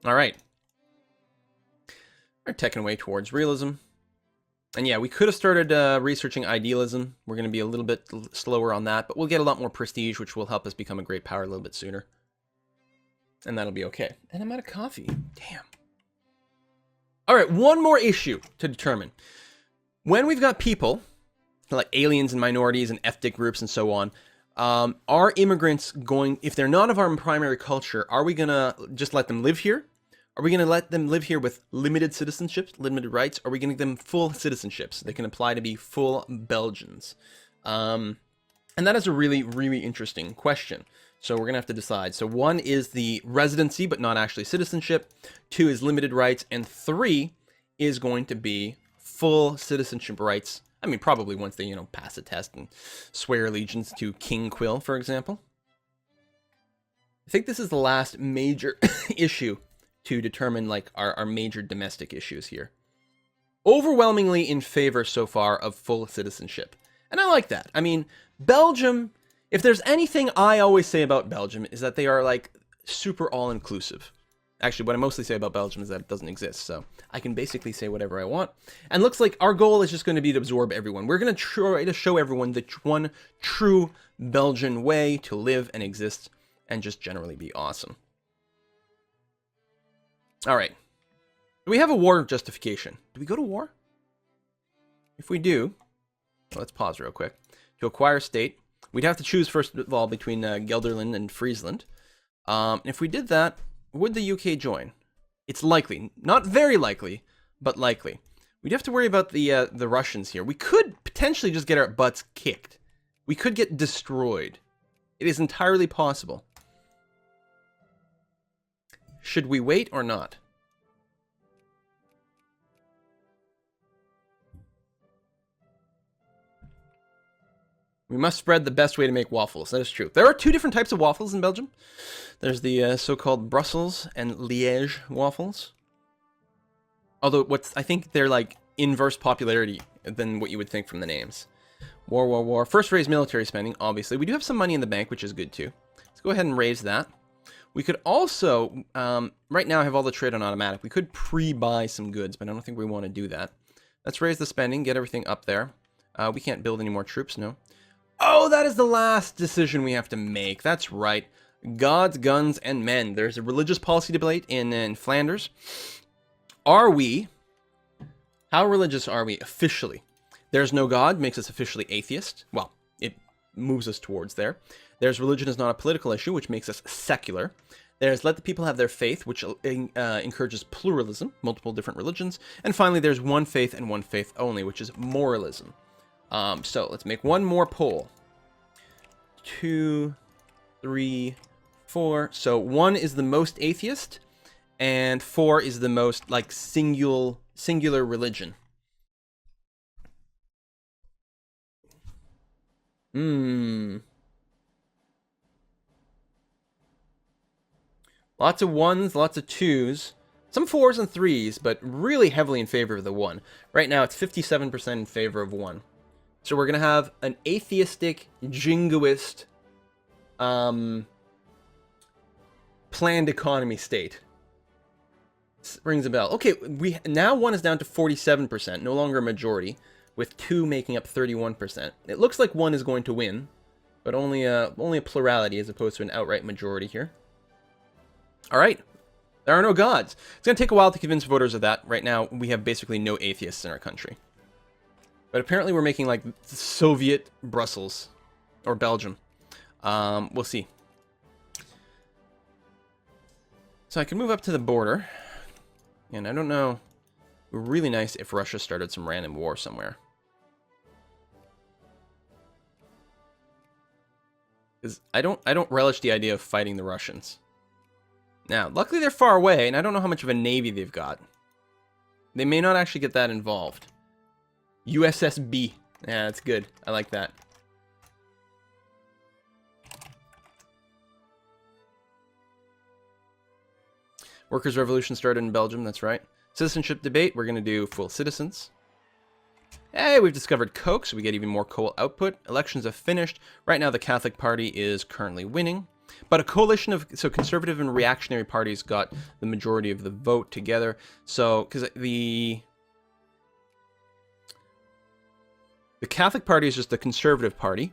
All right. We're taking away towards realism. And yeah, we could have started researching idealism. We're going to be a little bit slower on that, but we'll get a lot more prestige, which will help us become a great power a little bit sooner. And that'll be okay. And I'm out of coffee. Damn. All right, one more issue to determine. When we've got people, like aliens and minorities and ethnic groups and so on, are immigrants going, if they're not of our primary culture, are we going to just let them live here? Are we going to let them live here with limited citizenships, limited rights? Are we going to give them full citizenships? They can apply to be full Belgians. And that is a really, really interesting question. So we're going to have to decide. So 1 is the residency, but not actually citizenship. 2 is limited rights. And 3 is going to be full citizenship rights. I mean, probably once they, pass a test and swear allegiance to King Quill, for example. I think this is the last major issue to determine like our major domestic issues here. Overwhelmingly in favor so far of full citizenship. And I like that. I mean, Belgium, if there's anything I always say about Belgium is that they are like super all-inclusive. Actually, what I mostly say about Belgium is that it doesn't exist, so I can basically say whatever I want. And looks like our goal is just going to be to absorb everyone. We're going to try to show everyone the one true Belgian way to live and exist and just generally be awesome. All right. Do we have a war justification? Do we go to war? If we do, let's pause real quick. To acquire state, we'd have to choose first of all between Gelderland and Friesland. If we did that, would the UK join? It's likely. Not very likely, but likely. We'd have to worry about the Russians here. We could potentially just get our butts kicked. We could get destroyed. It is entirely possible. Should we wait or not? We must spread the best way to make waffles. That is true. There are 2 different types of waffles in Belgium. There's the so-called Brussels and Liège waffles. Although I think they're like inverse popularity than what you would think from the names. War, war, war. First raise military spending, obviously. We do have some money in the bank, which is good too. Let's go ahead and raise that. We could also, right now I have all the trade on automatic. We could pre-buy some goods, but I don't think we want to do that. Let's raise the spending, get everything up there. We can't build any more troops, no. Oh, that is the last decision we have to make. That's right. Gods, guns, and men. There's a religious policy debate in Flanders. How religious are we officially? There's no God, makes us officially atheist. Well, it moves us towards there. There's religion is not a political issue, which makes us secular. There's let the people have their faith, which encourages pluralism, multiple different religions. And finally, there's one faith and one faith only, which is moralism. So let's make one more poll. 2, 3, 4. So 1 is the most atheist, and 4 is the most like singular religion. Lots of 1s, lots of 2s. Some 4s and 3s, but really heavily in favor of the 1. Right now, it's 57% in favor of 1. So we're going to have an atheistic, jingoist, planned economy state. This rings a bell. Okay, now 1 is down to 47%, no longer a majority, with 2 making up 31%. It looks like 1 is going to win, but only a plurality as opposed to an outright majority here. All right. There are no gods. It's going to take a while to convince voters of that. Right now, we have basically no atheists in our country. But apparently we're making like Soviet Brussels or Belgium. We'll see. So I can move up to the border. And I don't know. It would be really nice if Russia started some random war somewhere. Because I don't relish the idea of fighting the Russians. Now, luckily they're far away, and I don't know how much of a navy they've got. They may not actually get that involved. USSB. Yeah, that's good. I like that. Workers' Revolution started in Belgium, that's right. Citizenship debate, we're going to do full citizens. Hey, we've discovered coke, so we get even more coal output. Elections have finished. Right now, the Catholic Party is currently winning. But a coalition of, so conservative and reactionary parties got the majority of the vote together. So, because the Catholic Party is just the conservative party,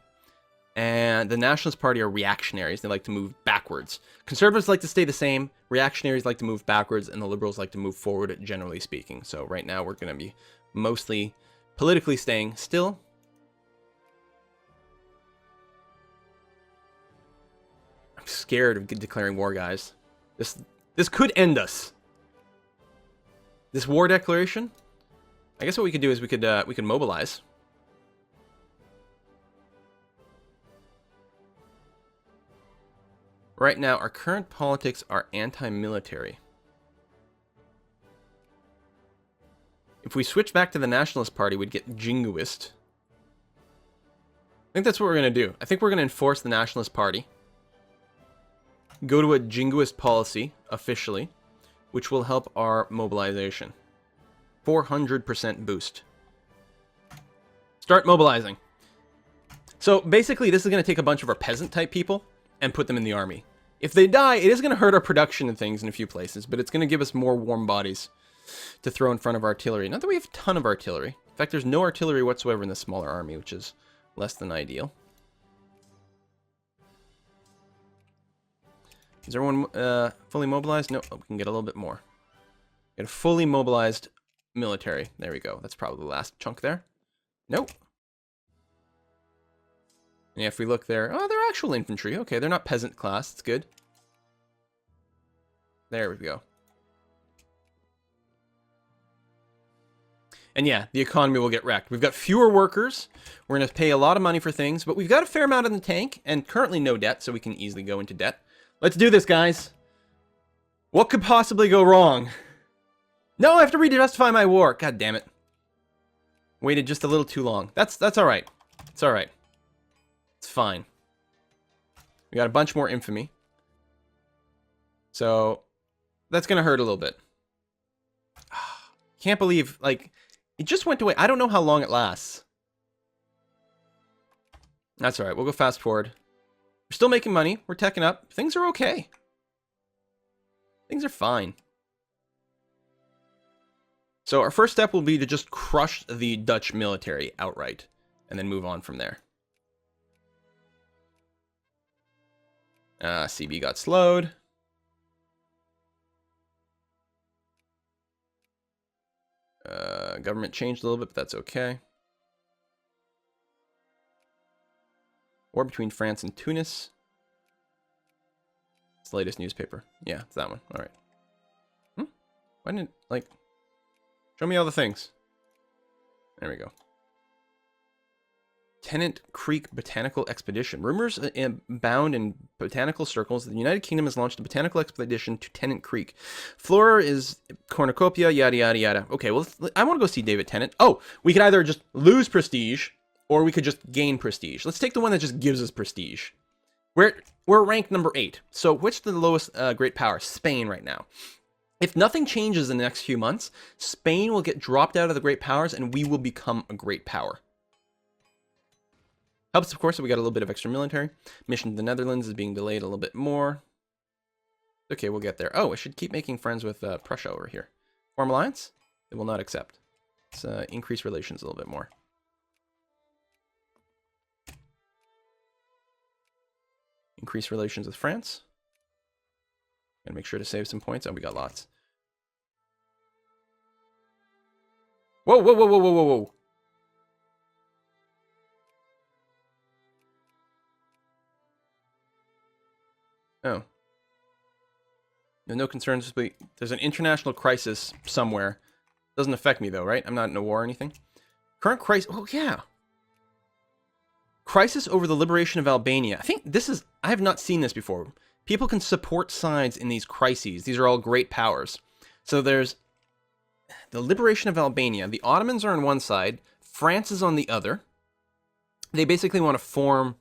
and the Nationalist Party are reactionaries. They like to move backwards. Conservatives like to stay the same, reactionaries like to move backwards, and the Liberals like to move forward, generally speaking. So right now we're going to be mostly politically staying still. I'm scared of declaring war, guys. This could end us. This war declaration. I guess what we could do is we could mobilize. Right now, our current politics are anti-military. If we switch back to the Nationalist Party, we'd get jingoist. I think that's what we're going to do. I think we're going to enforce the Nationalist Party. Go to a jingoist policy, officially, which will help our mobilization. 400% boost. Start mobilizing. So basically, this is going to take a bunch of our peasant-type people and put them in the army. If they die, it is going to hurt our production and things in a few places, but it's going to give us more warm bodies to throw in front of artillery. Not that we have a ton of artillery. In fact, there's no artillery whatsoever in the smaller army, which is less than ideal. Is everyone fully mobilized? No, we can get a little bit more. Get a fully mobilized military. There we go. That's probably the last chunk there. Nope. And if we look there, oh, they're actual infantry. Okay, they're not peasant class. It's good. There we go. And yeah, the economy will get wrecked. We've got fewer workers. We're going to pay a lot of money for things, but we've got a fair amount in the tank and currently no debt, so we can easily go into debt. Let's do this, guys. What could possibly go wrong? No, I have to re-justify my war. God damn it. Waited just a little too long. That's all right. It's all right. It's fine. We got a bunch more infamy. So, that's going to hurt a little bit. Can't believe, like, it just went away. I don't know how long it lasts. That's all right. We'll go fast forward. We're still making money. We're teching up. Things are okay. Things are fine. So our first step will be to just crush the Dutch military outright and then move on from there. CB got slowed. Government changed a little bit, but that's okay. War between France and Tunis. It's the latest newspaper. Yeah, it's that one. All right. Why didn't, like, show me all the things. There we go. Tennant Creek Botanical Expedition. Rumors abound in botanical circles that the United Kingdom has launched a botanical expedition to Tennant Creek. Flora is cornucopia, yada, yada, yada. Okay, well, I want to go see David Tennant. Oh, we could either just lose prestige, or we could just gain prestige. Let's take the one that just gives us prestige. We're ranked number 8. So which is the lowest great power? Spain right now. If nothing changes in the next few months, Spain will get dropped out of the great powers, and we will become a great power. Helps, of course, that we got a little bit of extra military. Mission to the Netherlands is being delayed a little bit more. Okay, we'll get there. Oh, I should keep making friends with Prussia over here. Form alliance? They will not accept. Let's increase relations a little bit more. Increase relations with France. Gotta make sure to save some points. Oh, we got lots. Whoa, whoa, whoa, whoa, whoa, whoa, whoa. Oh. No concerns. There's an international crisis somewhere. Doesn't affect me though, right? I'm not in a war or anything. Current crisis. Oh, yeah. Crisis over the liberation of Albania. I think this is... I have not seen this before. People can support sides in these crises. These are all great powers. So there's the liberation of Albania. The Ottomans are on one side. France is on the other. They basically want to form...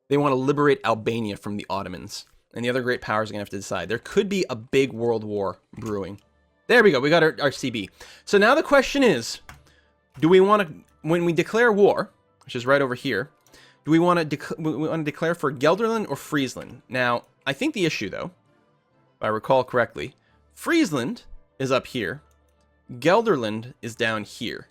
They want to liberate Albania from the Ottomans. And the other great powers are going to have to decide. There could be a big world war brewing. There we go. We got our CB. So now the question is, do we want to... When we declare war, which is right over here, Do we want to declare for Gelderland or Friesland? Now, I think the issue, though, if I recall correctly, Friesland is up here. Gelderland is down here.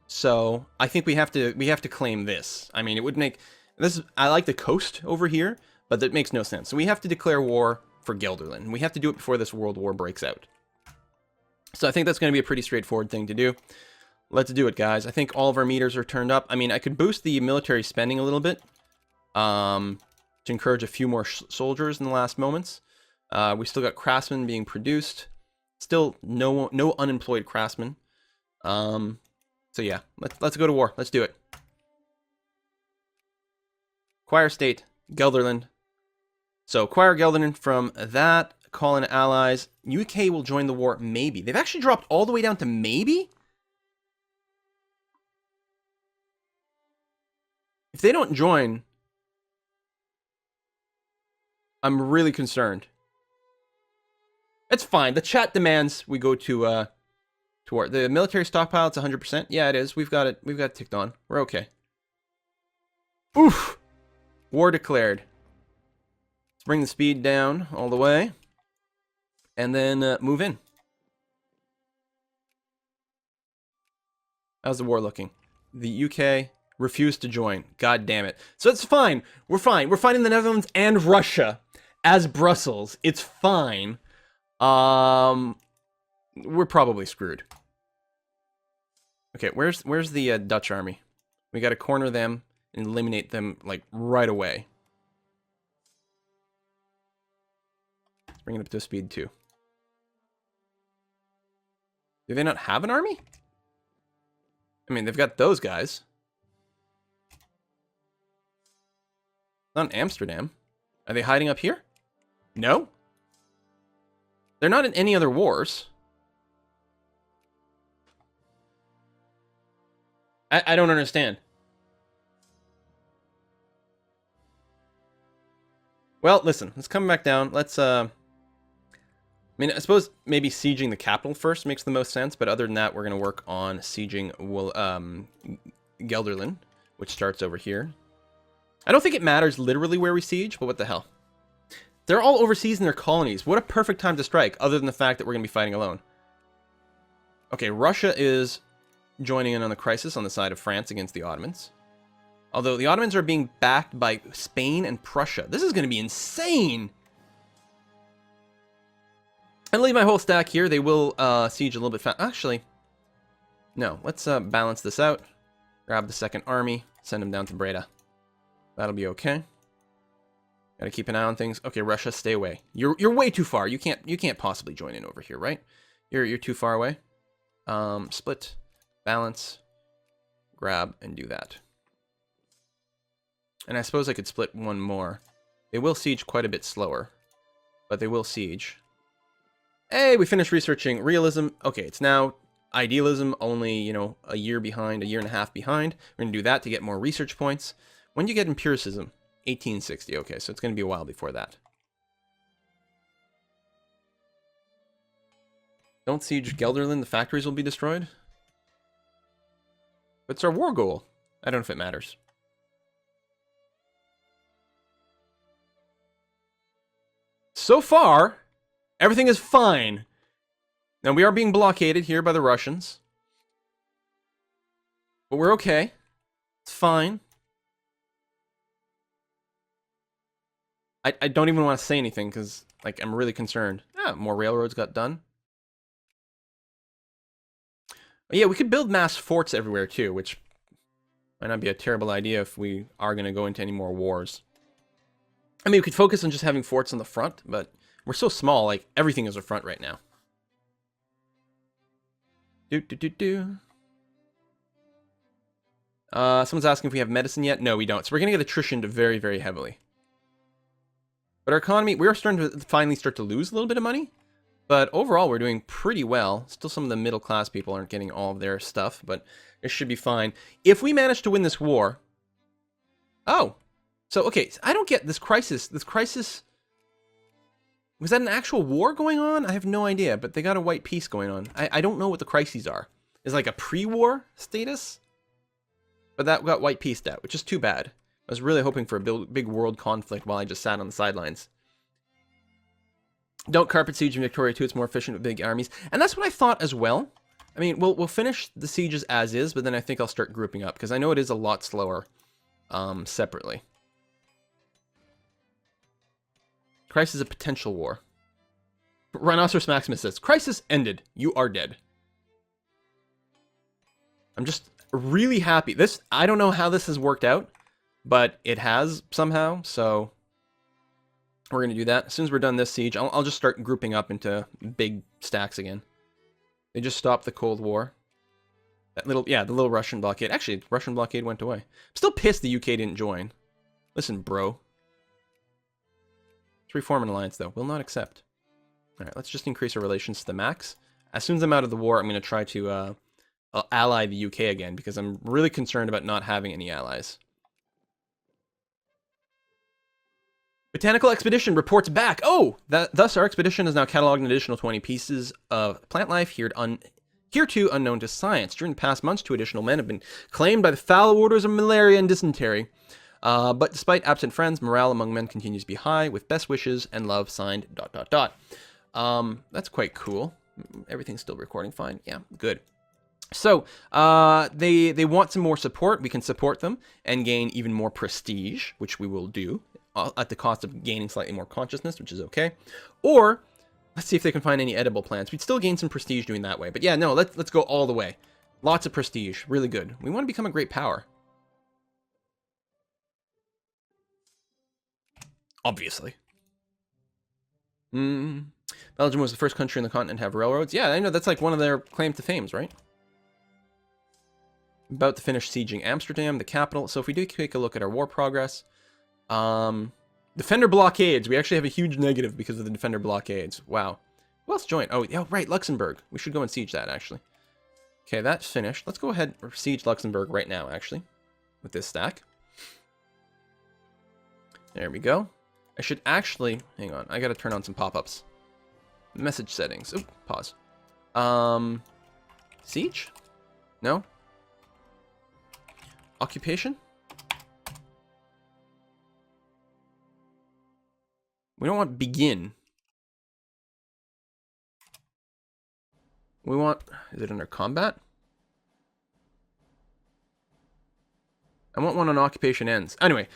So I think we have to claim this. I mean, it would make this. I like the coast over here, but that makes no sense. So we have to declare war for Gelderland. We have to do it before this world war breaks out. So I think that's going to be a pretty straightforward thing to do. Let's do it, guys. I think all of our meters are turned up. I mean, I could boost the military spending a little bit to encourage a few more soldiers in the last moments. We still got craftsmen being produced. Still no unemployed craftsmen. So yeah, let's go to war. Let's do it. Acquire state, Gelderland. So acquire Gelderland from that. Call in allies. UK will join the war, maybe. They've actually dropped all the way down to maybe? If they don't join, I'm really concerned. It's fine. The chat demands we go to war. The military stockpile, it's 100%. Yeah, it is. We've got it. We've got it ticked on. We're okay. Oof! War declared. Let's bring the speed down all the way. And then move in. How's the war looking? The UK refused to join. God damn it. So it's fine. We're fine. We're fighting the Netherlands and Russia as Brussels. It's fine. We're probably screwed. Okay, where's the Dutch army? We got to corner them and eliminate them like right away. Let's bring it up to speed 2. Do they not have an army? I mean, they've got those guys. Not in Amsterdam. Are they hiding up here? No. They're not in any other wars. I don't understand. Well, listen. Let's come back down. Let's, I mean, I suppose maybe sieging the capital first makes the most sense, but other than that, we're going to work on sieging Gelderland, which starts over here. I don't think it matters literally where we siege, but what the hell. They're all overseas in their colonies. What a perfect time to strike, other than the fact that we're going to be fighting alone. Okay, Russia is joining in on the crisis on the side of France against the Ottomans. Although the Ottomans are being backed by Spain and Prussia. This is going to be insane. I'll leave my whole stack here. They will siege a little bit fast. Actually, no. Let's balance this out. Grab the second army. Send them down to Breda. That'll be okay. Gotta keep an eye on things. Okay, Russia, stay away. You're way too far. You can't possibly join in over here, right? You're too far away. Split, balance, grab, and do that. And I suppose I could split one more. They will siege quite a bit slower, but they will siege. Hey, we finished researching realism. Okay, it's now idealism, only, you know, a year behind, a year and a half behind. We're going to do that to get more research points. When do you get empiricism? 1860. Okay, so it's going to be a while before that. Don't siege Gelderland, the factories will be destroyed. But it's our war goal. I don't know if it matters. So far, everything is fine. Now, we are being blockaded here by the Russians. But we're okay. It's fine. I don't even want to say anything because, like, I'm really concerned. Ah, more railroads got done. But yeah, we could build mass forts everywhere too, which might not be a terrible idea if we are going to go into any more wars. I mean, we could focus on just having forts on the front, but we're so small, like, everything is a front right now. Someone's asking if we have medicine yet. No, we don't. So we're going to get attrition very, very heavily. But our economy, we're starting to finally start to lose a little bit of money. But overall, we're doing pretty well. Still, some of the middle class people aren't getting all of their stuff, but it should be fine. If we manage to win this war... Oh. So, okay, I don't get this crisis. This crisis... Was that an actual war going on? I have no idea, but they got a white peace going on. I don't know what the crises are. Is it like a pre-war status? But that got white peaced out, which is too bad. I was really hoping for a big world conflict while I just sat on the sidelines. Don't carpet siege in Victoria 2. It's more efficient with big armies. And that's what I thought as well. I mean, we'll finish the sieges as is, but then I think I'll start grouping up, because I know it is a lot slower separately. Crisis of potential war. Rhinoceros Maximus says, crisis ended. You are dead. I'm just really happy. I don't know how this has worked out, but it has somehow, so we're going to do that. As soon as we're done this siege, I'll just start grouping up into big stacks again. They just stopped the Cold War. That little, yeah, the little Russian blockade. Actually, the Russian blockade went away. I'm still pissed the UK didn't join. Listen, bro. Let's reform an alliance, though. Will not accept. Alright, let's just increase our relations to the max. As soon as I'm out of the war, I'm going to try to ally the UK again, because I'm really concerned about not having any allies. Botanical Expedition reports back. Oh! Thus, our expedition has now cataloged an additional 20 pieces of plant life hereto unknown to science. During the past months, 2 additional men have been claimed by the foul orders of malaria and dysentery. But despite absent friends, morale among men continues to be high, with best wishes and love signed ... That's quite cool. Everything's still recording fine. Yeah, good. So, they want some more support. We can support them and gain even more prestige, which we will do, at the cost of gaining slightly more consciousness, which is okay. Or, let's see if they can find any edible plants. We'd still gain some prestige doing that way. But yeah, no, let's go all the way. Lots of prestige. Really good. We want to become a great power. Obviously. Belgium was the first country in the continent to have railroads. Yeah, I know, that's like one of their claim to fames, right? About to finish sieging Amsterdam, the capital. So if we do take a look at our war progress, defender blockades. We actually have a huge negative because of the defender blockades. Wow. Who else joined? Oh, yeah, right, Luxembourg. We should go and siege that, actually. Okay, that's finished. Let's go ahead and siege Luxembourg right now, actually, with this stack. There we go. I should actually, hang on, I gotta turn on some pop-ups. Message settings. Oop, pause. Siege? No? Occupation? We don't want begin. We want, is it under combat? I want one on occupation ends. Anyway,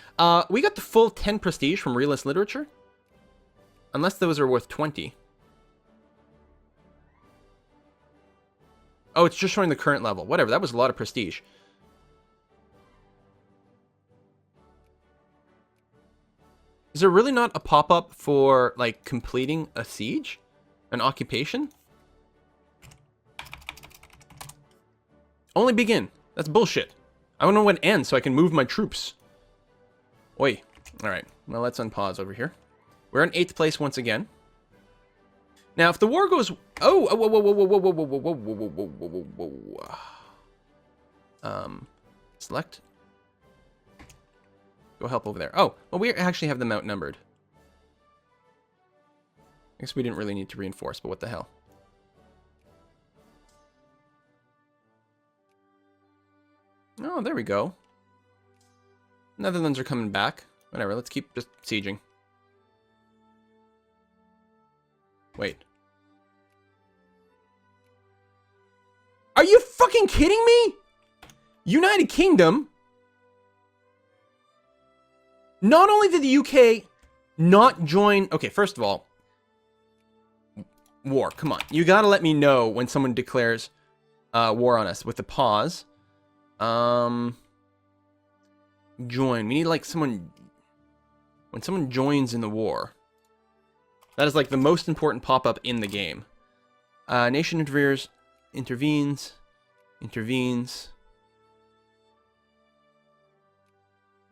we got the full 10 prestige from realist literature. Unless those are worth 20. Oh, it's just showing the current level. Whatever, that was a lot of prestige. Is there really not a pop-up for, like, completing a siege? An occupation? Only begin. That's bullshit. I want to know when it ends so I can move my troops. Oi. Alright. Well, let's unpause over here. We're in 8th place once again. Now, if the war goes... Oh! Whoa, whoa, whoa, whoa, whoa, whoa, whoa, whoa, whoa, whoa, whoa, whoa, whoa, whoa. Select. Go help over there. Oh, well, we actually have them outnumbered. I guess we didn't really need to reinforce, but what the hell. Oh, there we go. Netherlands are coming back. Whatever, let's keep just sieging. Wait. Are you fucking kidding me? United Kingdom? Not only did the UK not join... Okay, first of all, war. Come on. You gotta let me know when someone declares war on us with the pause. Join. We need, like, someone... When someone joins in the war. That is, like, the most important pop-up in the game. Nation intervenes.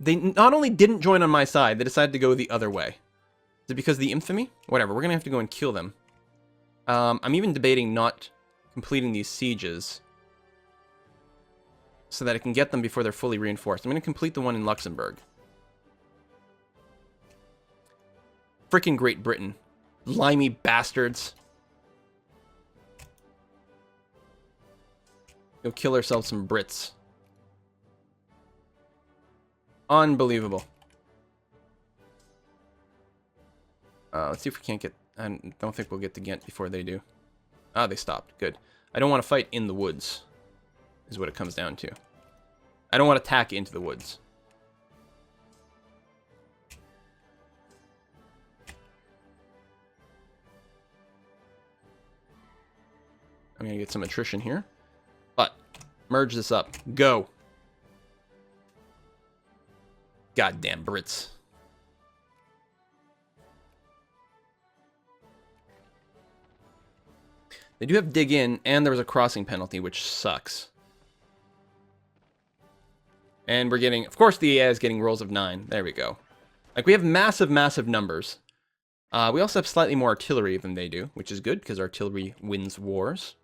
They not only didn't join on my side, they decided to go the other way. Is it because of the infamy? Whatever, we're gonna have to go and kill them. I'm even debating not completing these sieges so that I can get them before they're fully reinforced. I'm gonna complete the one in Luxembourg. Freaking Great Britain. Limey bastards. Go kill ourselves some Brits. Unbelievable. Let's see if we can't get... I don't think we'll get to Ghent before they do. Ah, they stopped. Good. I don't want to fight in the woods, is what it comes down to. I don't want to attack into the woods. I'm going to get some attrition here. But, merge this up. Go. Goddamn Brits. They do have dig in, and there was a crossing penalty, which sucks. And we're getting... Of course, the AI is getting rolls of 9. There we go. Like, we have massive, massive numbers. We also have slightly more artillery than they do, which is good, because artillery wins wars.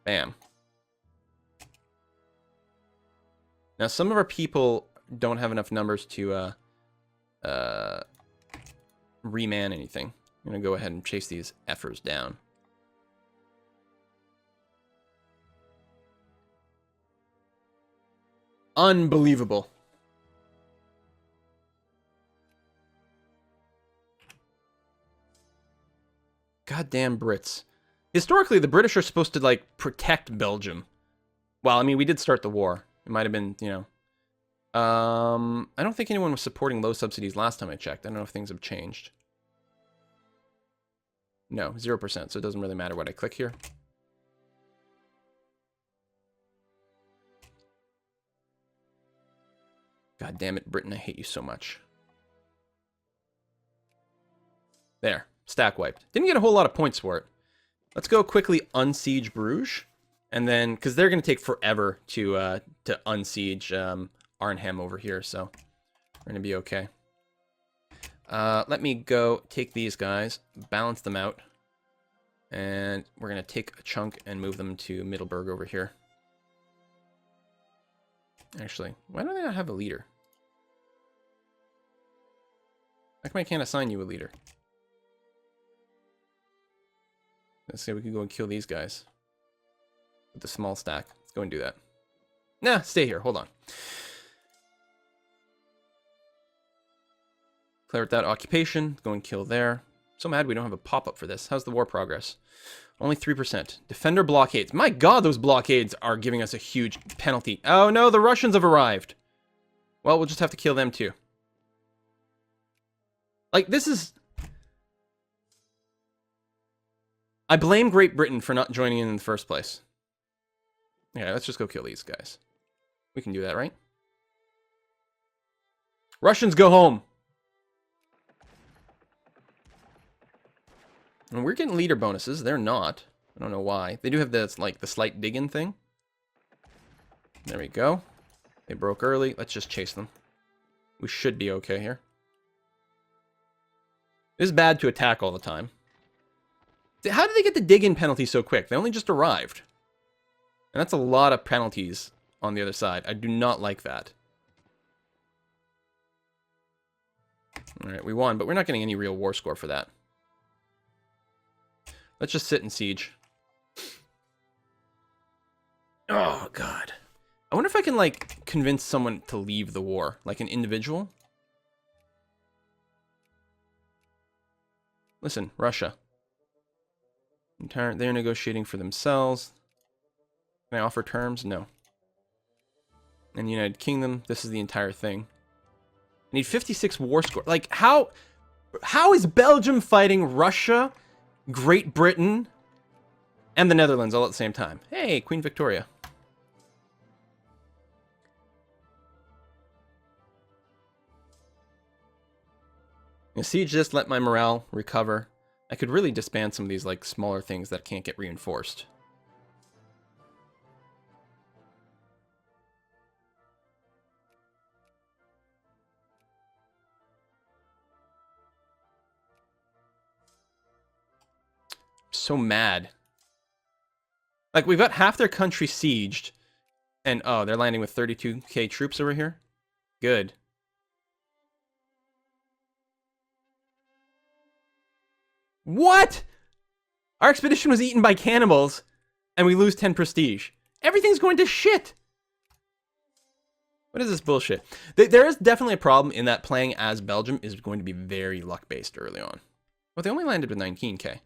Bam. Now, some of our people don't have enough numbers to reman anything. I'm going to go ahead and chase these effers down. Unbelievable. Goddamn Brits. Historically, the British are supposed to, like, protect Belgium. Well, I mean, we did start the war. It might have been, you know... I don't think anyone was supporting low subsidies last time I checked. I don't know if things have changed. No, 0%, so it doesn't really matter what I click here. God damn it, Britain, I hate you so much. There, stack wiped. Didn't get a whole lot of points for it. Let's go quickly unsiege Bruges. And then, because they're going to take forever to unsiege Arnhem over here, so we're going to be okay. Let me go take these guys, balance them out, and we're going to take a chunk and move them to Middelburg over here. Actually, why don't they not have a leader? How come I can't assign you a leader? Let's see if we can go and kill these guys. With the small stack. Let's go and do that. Nah, stay here. Hold on. Clear out that occupation. Go and kill there. So mad we don't have a pop-up for this. How's the war progress? Only 3%. Defender blockades. My god, those blockades are giving us a huge penalty. Oh no, the Russians have arrived. Well, we'll just have to kill them too. Like, this is... I blame Great Britain for not joining in the first place. Yeah, let's just go kill these guys. We can do that, right? Russians, go home! And we're getting leader bonuses. They're not. I don't know why. They do have this, like, the slight dig-in thing. There we go. They broke early. Let's just chase them. We should be okay here. It is bad to attack all the time. How did they get the dig-in penalty so quick? They only just arrived. And that's a lot of penalties on the other side. I do not like that. Alright, we won, but we're not getting any real war score for that. Let's just sit and siege. Oh, God. I wonder if I can, like, convince someone to leave the war. Like an individual. Listen, Russia. They're negotiating for themselves. Can I offer terms? No. And United Kingdom, this is the entire thing. I need 56 war score. Like, how is Belgium fighting Russia, Great Britain, and the Netherlands all at the same time? Hey, Queen Victoria. Siege just let my morale recover. I could really disband some of these, like, smaller things that can't get reinforced. So mad. Like, we've got half their country sieged. And, oh, they're landing with 32k troops over here? Good. What? Our expedition was eaten by cannibals, and we lose 10 prestige. Everything's going to shit. What is this bullshit? There is definitely a problem in that playing as Belgium is going to be very luck-based early on. Well, they only landed with 19k.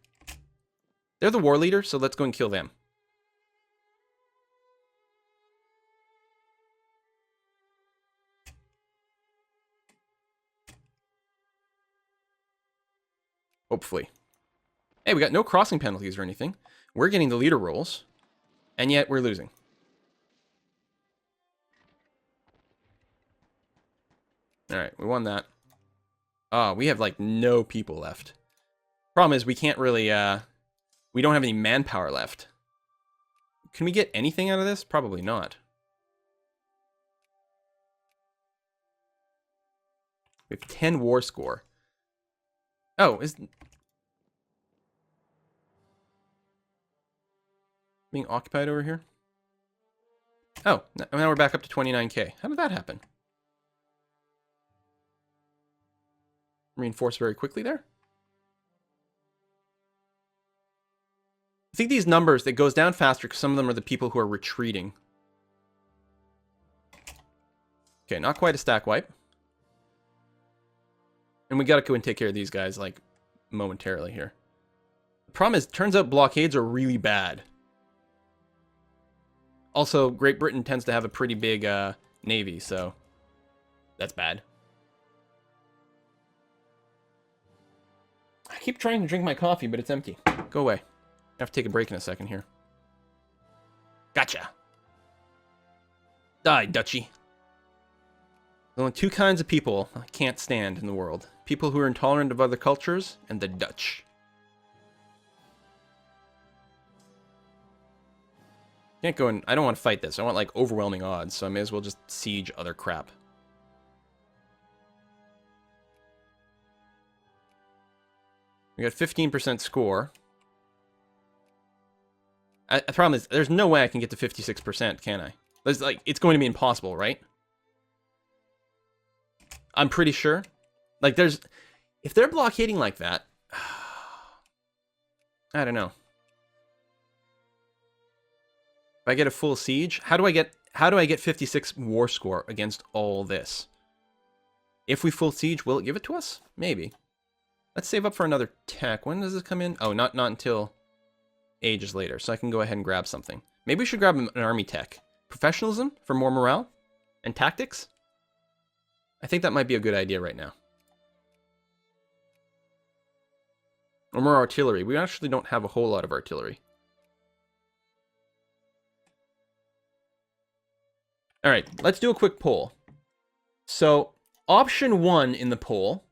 They're the war leader, so let's go and kill them. Hopefully. Hey, we got no crossing penalties or anything. We're getting the leader roles, and yet we're losing. Alright, we won that. Oh, we have, like, no people left. Problem is, we can't really, we don't have any manpower left. Can we get anything out of this? Probably not. We have 10 war score. Oh, is... being occupied over here? Oh, now we're back up to 29k. How did that happen? Reinforce very quickly there. I think these numbers, it goes down faster because some of them are the people who are retreating. Okay, not quite a stack wipe. And we gotta go and take care of these guys, like, momentarily here. The problem is, turns out blockades are really bad. Also, Great Britain tends to have a pretty big navy, so that's bad. I keep trying to drink my coffee, but it's empty. Go away. I have to take a break in a second here. Gotcha. Die, Dutchy. There's only two kinds of people I can't stand in the world. People who are intolerant of other cultures, and the Dutch. Can't go in. I don't want to fight this. I want, like, overwhelming odds, so I may as well just siege other crap. We got 15% score. The problem is, there's no way I can get to 56%, can I? There's, like, it's going to be impossible, right? I'm pretty sure. Like, there's... if they're blockading like that... I don't know. If I get a full siege, how do I get 56 war score against all this? If we full siege, will it give it to us? Maybe. Let's save up for another tech. When does this come in? Oh, not until ages later. So I can go ahead and grab something. Maybe we should grab an army tech. Professionalism for more morale and tactics. I think that might be a good idea right now. Or more artillery. We actually don't have a whole lot of artillery. All right, let's do a quick poll. So, option 1 in the poll,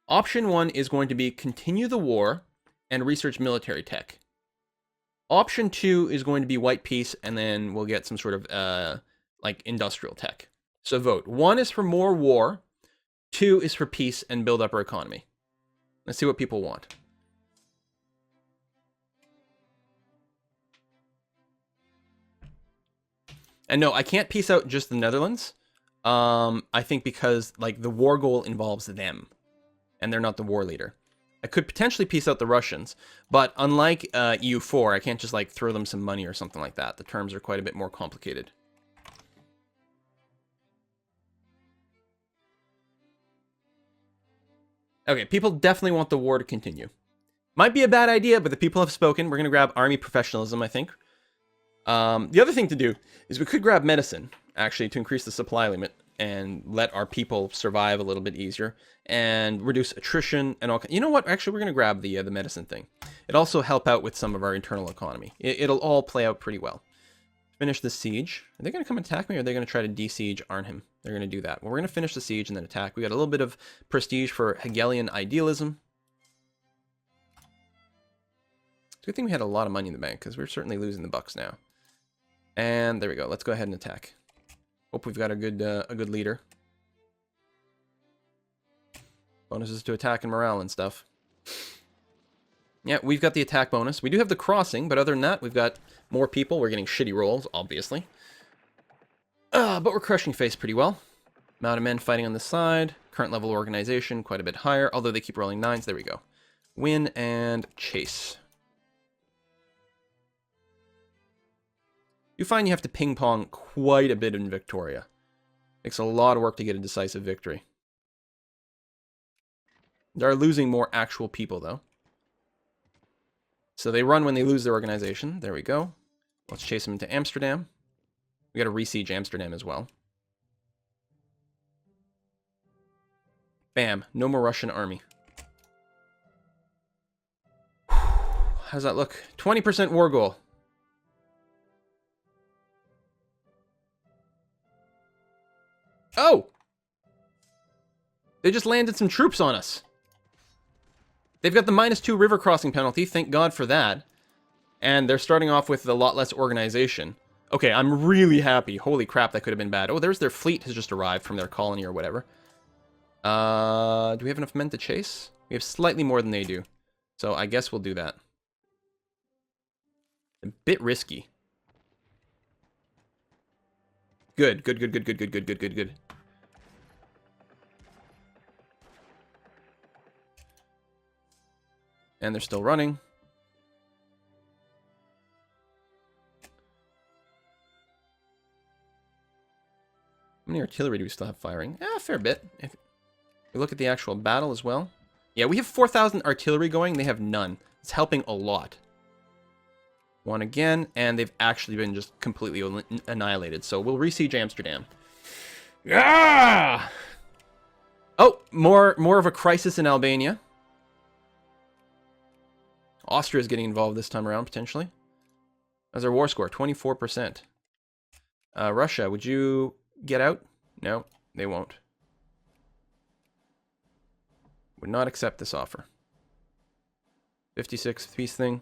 option 1 is going to be continue the war and research military tech. Option 2 is going to be white peace, and then we'll get some sort of, like, industrial tech. So vote. 1 is for more war, 2 is for peace and build up our economy. Let's see what people want. And no, I can't peace out just the Netherlands. I think because, like, the war goal involves them. And they're not the war leader. I could potentially peace out the Russians. But unlike EU4, I can't just, like, throw them some money or something like that. The terms are quite a bit more complicated. Okay, people definitely want the war to continue. Might be a bad idea, but the people have spoken. We're going to grab army professionalism, I think. The other thing to do is we could grab medicine, actually, to increase the supply limit and let our people survive a little bit easier and reduce attrition and all. You know what? Actually, we're going to grab the medicine thing. It'll also help out with some of our internal economy. It'll all play out pretty well. Finish the siege. Are they going to come attack me, or are they going to try to de-siege Arnhem? They're going to do that. Well, we're going to finish the siege and then attack. We got a little bit of prestige for Hegelian idealism. It's a good thing we had a lot of money in the bank, because we're certainly losing the bucks now. And there we go. Let's go ahead and attack. Hope we've got a good leader. Bonuses to attack and morale and stuff. Yeah, we've got the attack bonus. We do have the crossing, but other than that, we've got more people. We're getting shitty rolls, obviously. But we're crushing face pretty well. Amount of men fighting on the side. Current level organization, quite a bit higher, although they keep rolling 9s. There we go. Win and chase. You find you have to ping-pong quite a bit in Victoria. Takes a lot of work to get a decisive victory. They're losing more actual people, though. So they run when they lose their organization. There we go. Let's chase them into Amsterdam. We got to re-siege Amsterdam as well. Bam. No more Russian army. How's that look? 20% war goal. Oh! They just landed some troops on us. They've got the -2 river crossing penalty. Thank God for that. And they're starting off with a lot less organization. Okay, I'm really happy. Holy crap, that could have been bad. Oh, there's their fleet has just arrived from their colony or whatever. Do we have enough men to chase? We have slightly more than they do. So I guess we'll do that. A bit risky. Good, good, good, good, good, good, good, good, good, good. And they're still running. How many artillery do we still have firing? A fair bit. If we look at the actual battle as well. Yeah, we have 4,000 artillery going. They have none. It's helping a lot. One again, and they've actually been just completely annihilated. So we'll re-siege Amsterdam. Yeah! Oh, more of a crisis in Albania. Austria is getting involved this time around, potentially. How's our war score? 24%. Russia, would you get out? No, they won't. Would not accept this offer. 56 peace thing.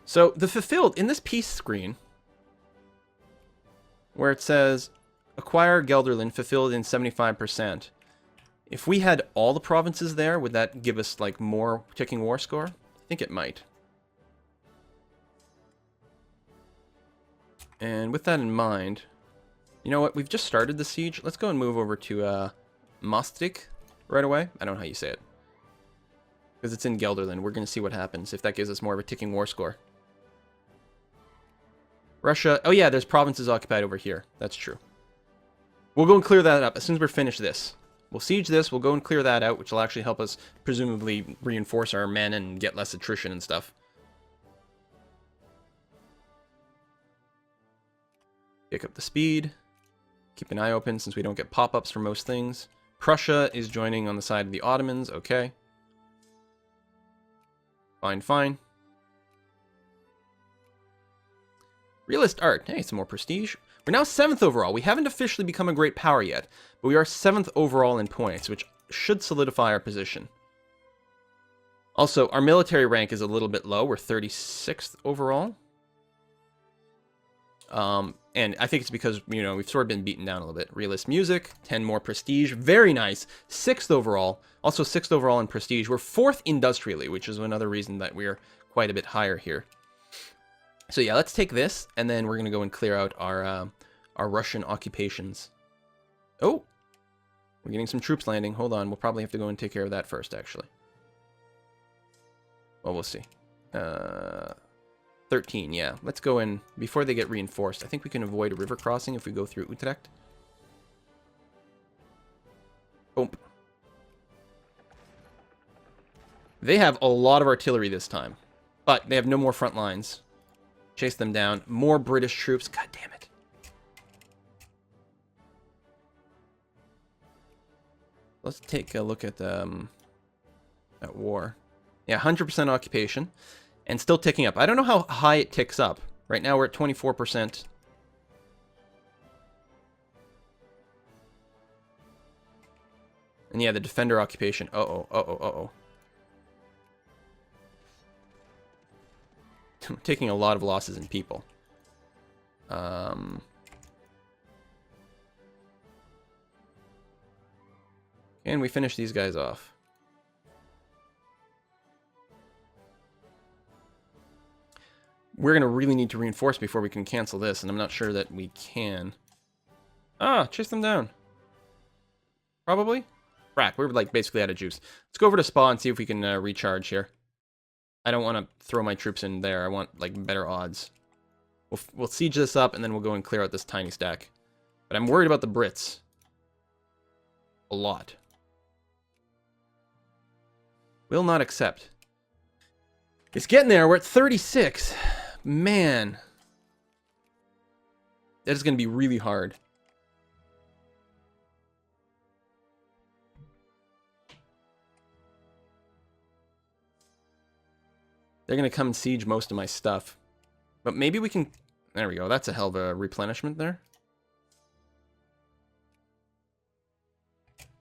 So the fulfilled, in this peace screen, where it says, acquire Gelderland fulfilled in 75%. If we had all the provinces there, would that give us, like, more ticking war score? I think it might. And with that in mind, you know what? We've just started the siege. Let's go and move over to Maastricht right away. I don't know how you say it. Because it's in Gelderland. We're going to see what happens if that gives us more of a ticking war score. Russia. Oh, yeah, there's provinces occupied over here. That's true. We'll go and clear that up as soon as we're finished this. We'll siege this. We'll go and clear that out, which will actually help us presumably reinforce our men and get less attrition and stuff. Pick up the speed. Keep an eye open since we don't get pop-ups for most things. Prussia is joining on the side of the Ottomans. Okay. Fine, fine. Realist art. Hey, some more prestige. We're now 7th overall. We haven't officially become a great power yet, but we are 7th overall in points, which should solidify our position. Also, our military rank is a little bit low. We're 36th overall. And I think it's because, you know, we've sort of been beaten down a little bit. Realist music, 10 more prestige. Very nice. 6th overall. Also 6th overall in prestige. We're 4th industrially, which is another reason that we're quite a bit higher here. So yeah, let's take this, and then we're going to go and clear out our Russian occupations. Oh! We're getting some troops landing. Hold on, we'll probably have to go and take care of that first, actually. Well, we'll see. 13, yeah. Let's go in before they get reinforced. I think we can avoid a river crossing if we go through Utrecht. Boom. They have a lot of artillery this time, but they have no more front lines. Chase them down. More British troops. God damn it. Let's take a look at that war. Yeah, 100% occupation. And still ticking up. I don't know how high it ticks up. Right now we're at 24%. And yeah, the defender occupation. Uh-oh, uh-oh, uh-oh. Taking a lot of losses in people. Can we finish these guys off? We're going to really need to reinforce before we can cancel this, and I'm not sure that we can. Ah, chase them down. Probably? Frack, we're like basically out of juice. Let's go over to spa and see if we can recharge here. I don't want to throw my troops in there. I want like better odds. We'll siege this up and then we'll go and clear out this tiny stack. But I'm worried about the Brits. A lot. Will not accept. It's getting there. We're at 36. Man. That is going to be really hard. They're going to come and siege most of my stuff. But maybe we can... There we go. That's a hell of a replenishment there.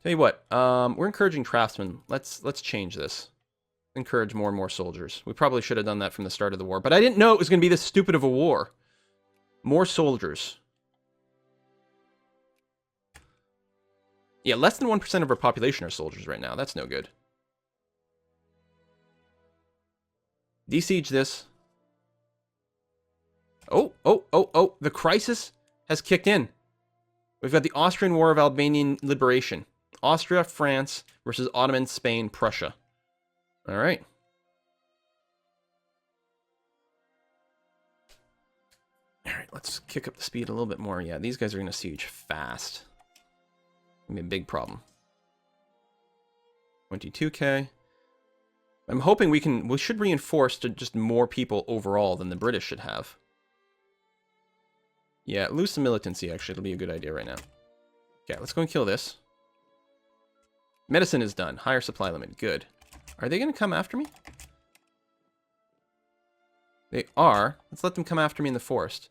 Tell you what. We're encouraging craftsmen. Let's change this. Encourage more and more soldiers. We probably should have done that from the start of the war. But I didn't know it was going to be this stupid of a war. More soldiers. Yeah, less than 1% of our population are soldiers right now. That's no good. Desiege this. Oh. The crisis has kicked in. We've got the Austrian War of Albanian Liberation. Austria, France versus Ottoman, Spain, Prussia. All right. All right, let's kick up the speed a little bit more. Yeah, these guys are going to siege fast. Gonna be a big problem. 22k. I'm hoping we should reinforce to just more people overall than the British should have. Yeah, lose some militancy, actually. It'll be a good idea right now. Okay, let's go and kill this. Medicine is done. Higher supply limit. Good. Are they going to come after me? They are. Let's let them come after me in the forest.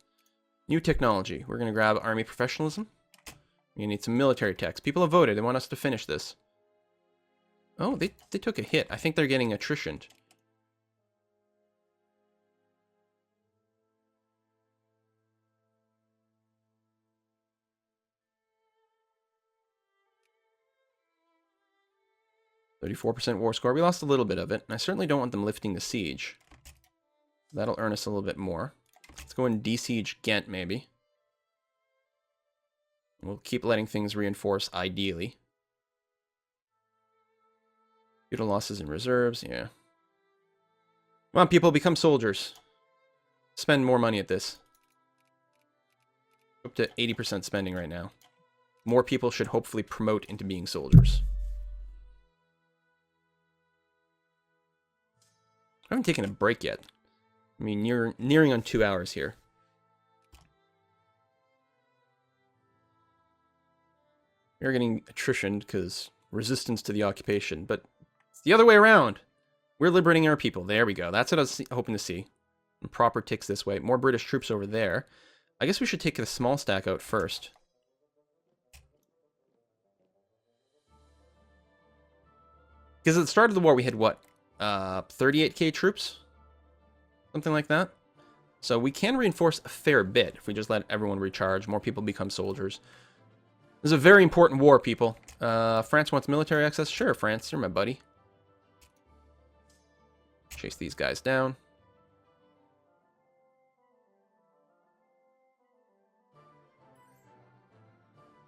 New technology. We're going to grab army professionalism. We need some military techs. People have voted. They want us to finish this. Oh, they took a hit. I think they're getting attrition. %34% war score. We lost a little bit of it. And I certainly don't want them lifting the siege. That'll earn us a little bit more. Let's go and desiege Ghent, maybe. We'll keep letting things reinforce, ideally. Feudal losses in reserves, yeah. Come on, people, become soldiers. Spend more money at this. Up to 80% spending right now. More people should hopefully promote into being soldiers. I haven't taken a break yet. I mean, nearing on 2 hours here. We're getting attrition because resistance to the occupation, but it's the other way around. We're liberating our people. There we go. That's what I was hoping to see. And proper ticks this way. More British troops over there. I guess we should take the small stack out first. Because at the start of the war, we had what? 38k troops? Something like that. So we can reinforce a fair bit if we just let everyone recharge. More people become soldiers. This is a very important war, people. France wants military access. Sure, France, you're my buddy. Chase these guys down.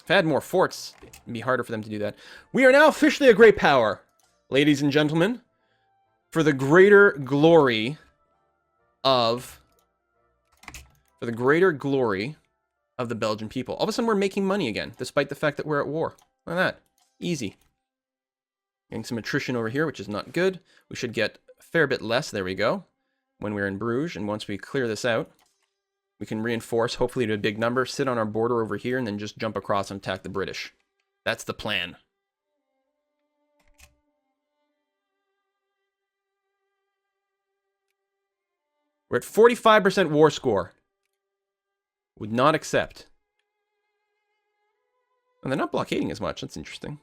If I had more forts, it'd be harder for them to do that. We are now officially a great power, ladies and gentlemen. For the greater glory of... the Belgian people. All of a sudden, we're making money again, despite the fact that we're at war. Look at that. Easy. Getting some attrition over here, which is not good. We should get a fair bit less. There we go. When we're in Bruges, and once we clear this out, we can reinforce, hopefully to a big number, sit on our border over here, and then just jump across and attack the British. That's the plan. We're at 45% war score. Would not accept. And they're not blockading as much. That's interesting.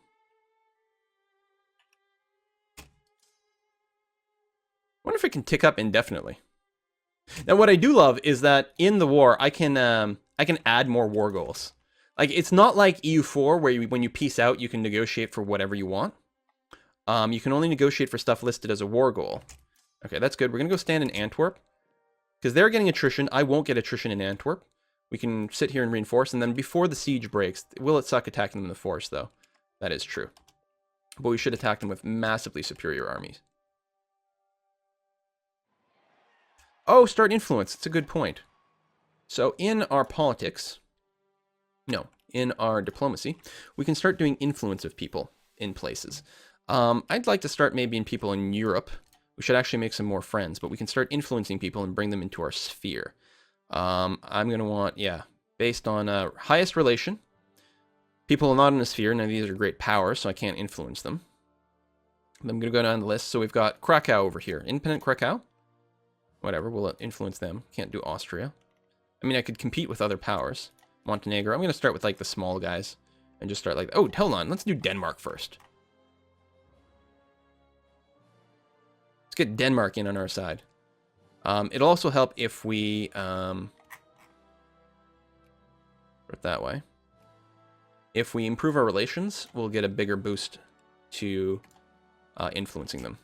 Wonder if it can tick up indefinitely. Now, what I do love is that in the war, I can add more war goals. Like, it's not like EU4 where when you peace out, you can negotiate for whatever you want. You can only negotiate for stuff listed as a war goal. Okay, that's good. We're gonna go stand in Antwerp because they're getting attrition. I won't get attrition in Antwerp. We can sit here and reinforce, and then before the siege breaks, will it suck attacking them in the forest, though? That is true. But we should attack them with massively superior armies. Oh, start influence. It's a good point. So in our politics, no, in our diplomacy, we can start doing influence of people in places. I'd like to start maybe in people in Europe. We should actually make some more friends, but we can start influencing people and bring them into our sphere. I'm going to want, yeah, based on highest relation. People are not in a sphere. None of these are great powers, so I can't influence them. I'm going to go down the list. So we've got Krakow over here. Independent Krakow. Whatever, we'll influence them. Can't do Austria. I mean, I could compete with other powers. Montenegro. I'm going to start with, like, the small guys. And just start like, oh, hold on. Let's do Denmark first. Let's get Denmark in on our side. It'll also help if we... put it that way. If we improve our relations, we'll get a bigger boost to influencing them.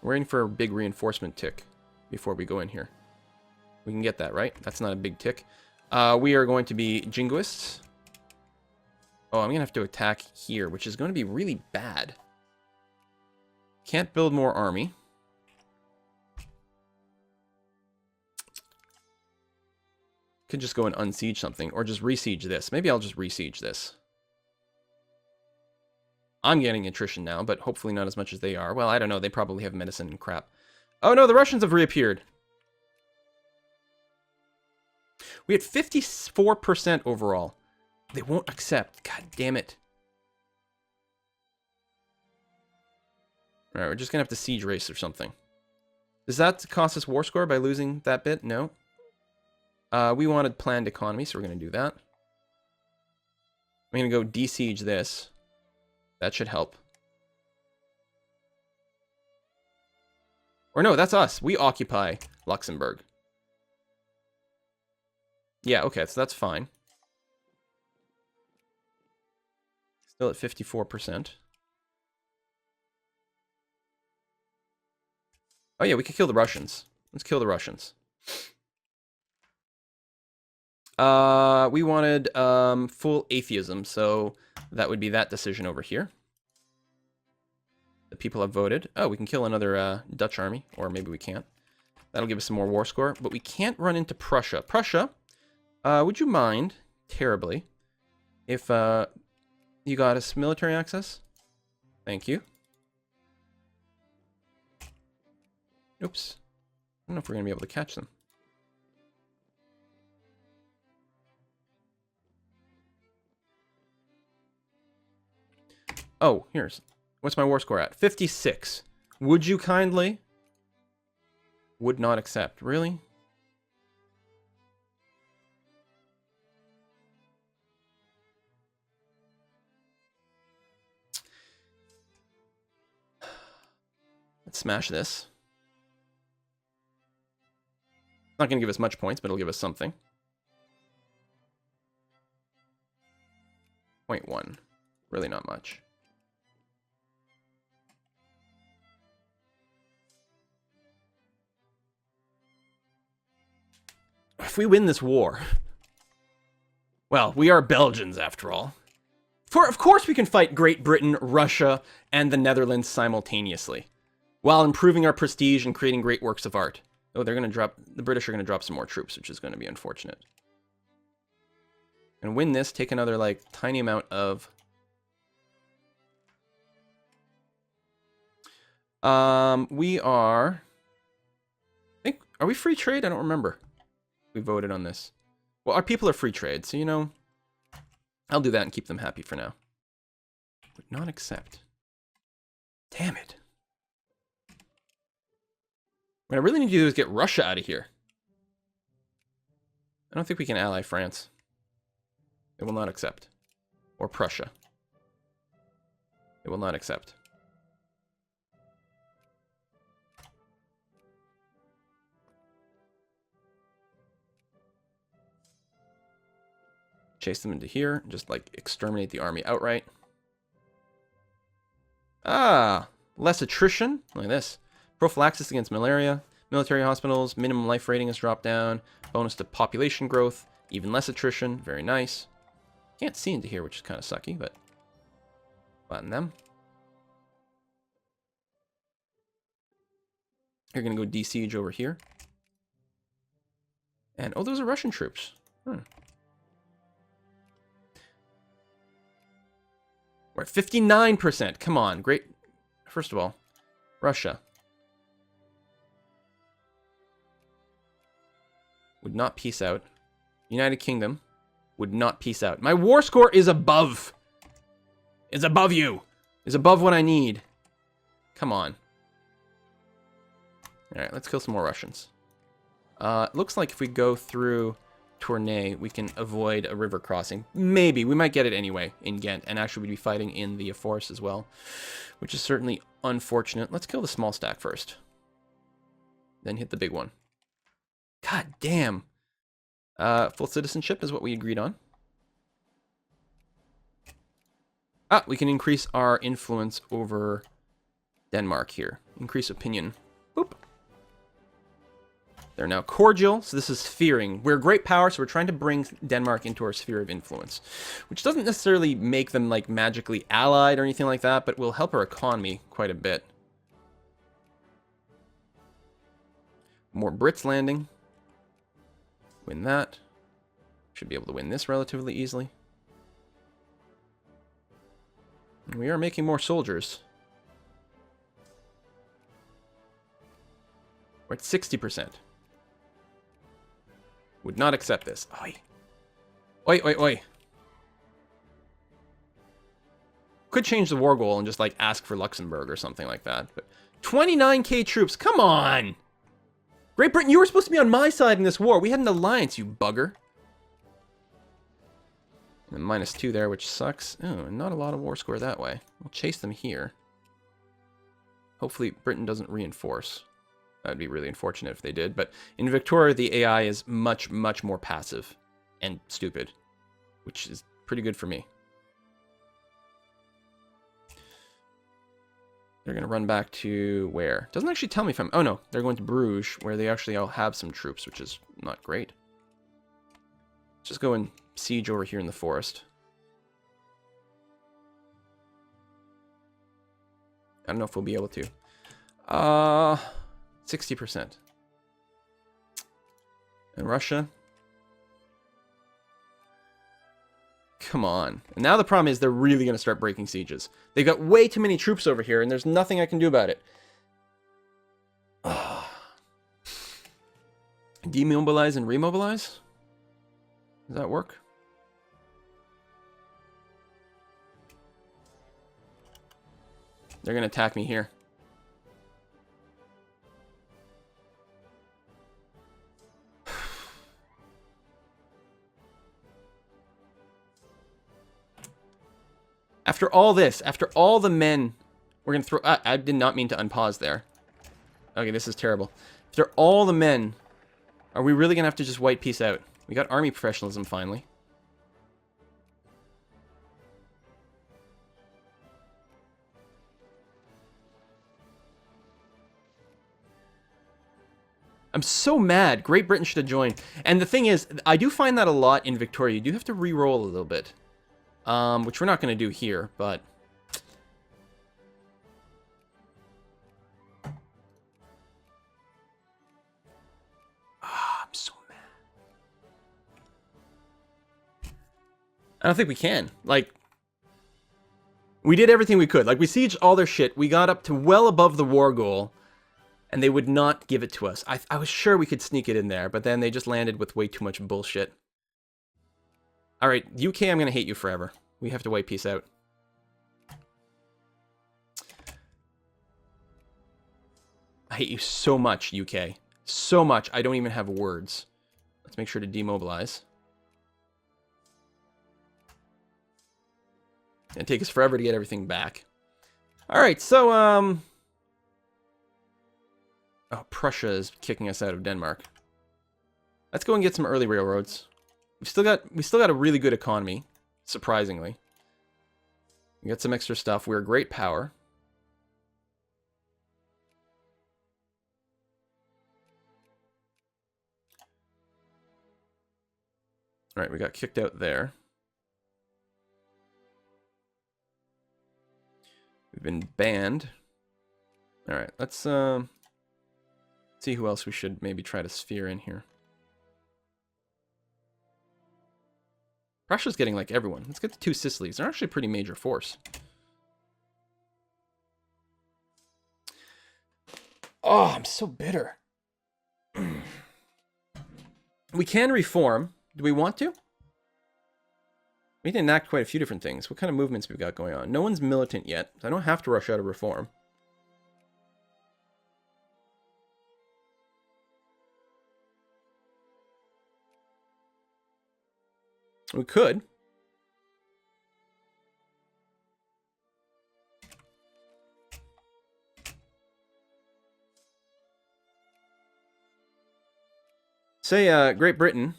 We're waiting for a big reinforcement tick before we go in here. We can get that, right? That's not a big tick. We are going to be jingoists. Oh, I'm going to have to attack here, which is going to be really bad. Can't build more army. Could just go and unsiege something, or just resiege this. Maybe I'll just resiege this. I'm getting attrition now, but hopefully not as much as they are. Well, I don't know. They probably have medicine and crap. Oh no, the Russians have reappeared. We had 54% overall. They won't accept. God damn it. Alright, we're just going to have to siege race or something. Does that cost us war score by losing that bit? No. We wanted planned economy, so we're going to do that. I'm going to go de-siege this. That should help. Or no, that's us. We occupy Luxembourg. Yeah, okay, so that's fine. Still at 54%. Oh yeah, we could kill the Russians. Let's kill the Russians. We wanted full atheism, so that would be that decision over here. The people have voted. Oh, we can kill another Dutch army, or maybe we can't. That'll give us some more war score, but we can't run into Prussia. Prussia, would you mind, terribly, if you got us military access? Thank you. Oops. I don't know if we're going to be able to catch them. Oh, here's... What's my war score at? 56. Would you kindly? Would not accept. Really? Let's smash this. Not going to give us much points, but it'll give us something. 0.1. Really not much. If we win this war... Well, we are Belgians, after all. Of course we can fight Great Britain, Russia, and the Netherlands simultaneously, while improving our prestige and creating great works of art. Oh, they're going to drop... The British are going to drop some more troops, which is going to be unfortunate. And win this, take another, like, tiny amount of... We are... Are we free trade? I don't remember. We voted on this. Well, our people are free trade, so, you know, I'll do that and keep them happy for now. Would not accept. Damn it. What I really need to do is get Russia out of here. I don't think we can ally France. They will not accept. Or Prussia. They will not accept. Chase them into here. Just, like, exterminate the army outright. Ah! Less attrition. Look at this. Prophylaxis against malaria. Military hospitals. Minimum life rating has dropped down. Bonus to population growth. Even less attrition. Very nice. Can't see into here, which is kind of sucky, but button them. You're going to go de-siege over here. And, oh, those are Russian troops. Hmm. We're at 59%. Come on. Great. First of all, Russia would not peace out. United Kingdom would not peace out. My war score is above. Is above you. Is above what I need. Come on. Alright, let's kill some more Russians. Looks like if we go through Tournai, we can avoid a river crossing. Maybe. We might get it anyway in Ghent. And actually we'd be fighting in the forest as well. Which is certainly unfortunate. Let's kill the small stack first. Then hit the big one. God damn. Full citizenship is what we agreed on. Ah, we can increase our influence over Denmark here. Increase opinion. Boop. They're now cordial, so this is fearing. We're a great power, so we're trying to bring Denmark into our sphere of influence. Which doesn't necessarily make them, like, magically allied or anything like that, but will help our economy quite a bit. More Brits landing. Win that. Should be able to win this relatively easily. And we are making more soldiers. We're at 60%. Would not accept this. Oi. Oi, oi, oi. Could change the war goal and just, like, ask for Luxembourg or something like that. But 29k troops. Come on! Great Britain, you were supposed to be on my side in this war. We had an alliance, you bugger. And -2 there, which sucks. Oh, not a lot of war score that way. We'll chase them here. Hopefully Britain doesn't reinforce. That would be really unfortunate if they did. But in Victoria, the AI is much, much more passive and stupid, which is pretty good for me. They're going to run back to where? Doesn't actually tell me if I'm... Oh, no. They're going to Bruges, where they actually all have some troops, which is not great. Let's just go and siege over here in the forest. I don't know if we'll be able to. 60%. And Russia? Come on. And now the problem is they're really going to start breaking sieges. They've got way too many troops over here, and there's nothing I can do about it. Demobilize and remobilize? Does that work? They're going to attack me here. After all this, after all the men, we're going to throw... I did not mean to unpause there. Okay, this is terrible. After all the men, are we really going to have to just white peace out? We got army professionalism finally. I'm so mad. Great Britain should have joined. And the thing is, I do find that a lot in Victoria. You do have to re-roll a little bit. Which we're not going to do here, but... I'm so mad. I don't think we can. Like, we did everything we could. Like, we sieged all their shit. We got up to well above the war goal, and they would not give it to us. I was sure we could sneak it in there, but then they just landed with way too much bullshit. Alright, UK, I'm going to hate you forever. We have to white peace out. I hate you so much, UK. So much, I don't even have words. Let's make sure to demobilize. It'll take us forever to get everything back. Alright, so, oh, Prussia is kicking us out of Denmark. Let's go and get some early railroads. We still got a really good economy. Surprisingly. We got some extra stuff. We're a great power. All right, we got kicked out there. We've been banned. All right, let's see who else we should maybe try to sphere in here. Russia's getting like everyone. Let's get the 2 Sicilies. They're actually a pretty major force. Oh, I'm so bitter. We can reform. Do we want to? We can enact quite a few different things. What kind of movements we've got going on? No one's militant yet. So I don't have to rush out of reform. We could. Say, Great Britain,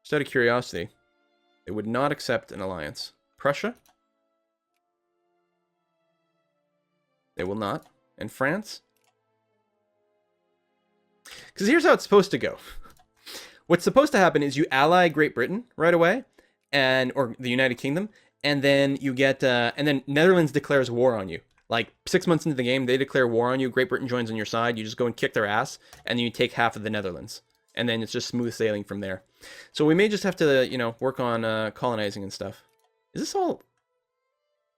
just out of curiosity, they would not accept an alliance. Prussia? They will not. And France? Because here's how it's supposed to go. What's supposed to happen is you ally Great Britain right away, or the United Kingdom, and then you get, and then Netherlands declares war on you. Like 6 months into the game, they declare war on you. Great Britain joins on your side. You just go and kick their ass, and then you take half of the Netherlands. And then it's just smooth sailing from there. So we may just have to, you know, work on colonizing and stuff. Is this all...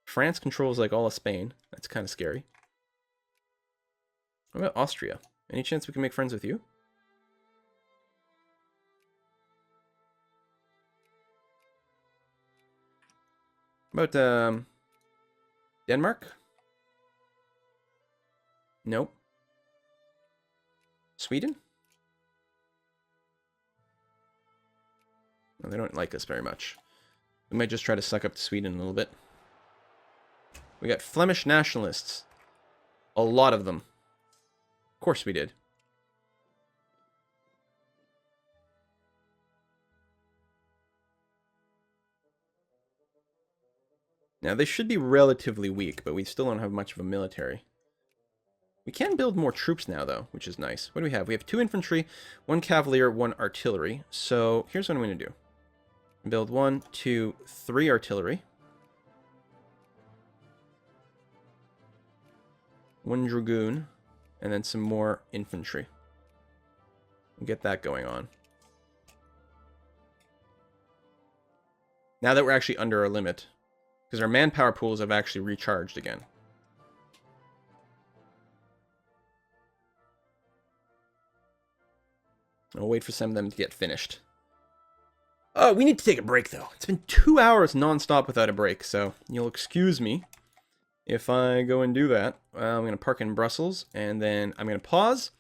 France controls, like, all of Spain. That's kind of scary. What about Austria? Any chance we can make friends with you? What about, Denmark? Nope. Sweden? Well, they don't like us very much. We might just try to suck up to Sweden a little bit. We got Flemish nationalists. A lot of them. Of course we did. Now, they should be relatively weak, but we still don't have much of a military. We can build more troops now, though, which is nice. What do we have? We have 2 infantry, 1 cavalier, 1 artillery. So here's what I'm going to do. Build 1, 2, 3 artillery. 1 dragoon. And then some more infantry. We'll get that going on. Now that we're actually under our limit. Because our manpower pools have actually recharged again. I'll wait for some of them to get finished. Oh, we need to take a break, though. It's been 2 hours non-stop without a break, so you'll excuse me if I go and do that. I'm going to park in Brussels, and then I'm going to pause.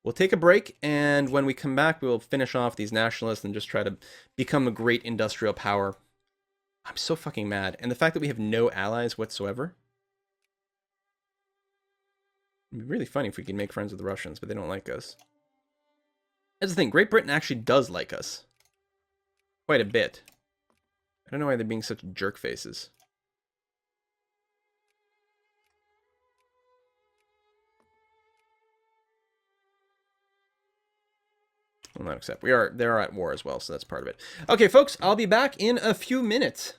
We'll take a break, and when we come back, we'll finish off these nationalists and just try to become a great industrial power. I'm so fucking mad. And the fact that we have no allies whatsoever. It'd be really funny if we could make friends with the Russians, but they don't like us. That's the thing. Great Britain actually does like us. Quite a bit. I don't know why they're being such jerk faces. Will not accept. They are at war as well, so that's part of it. Okay, folks, I'll be back in a few minutes.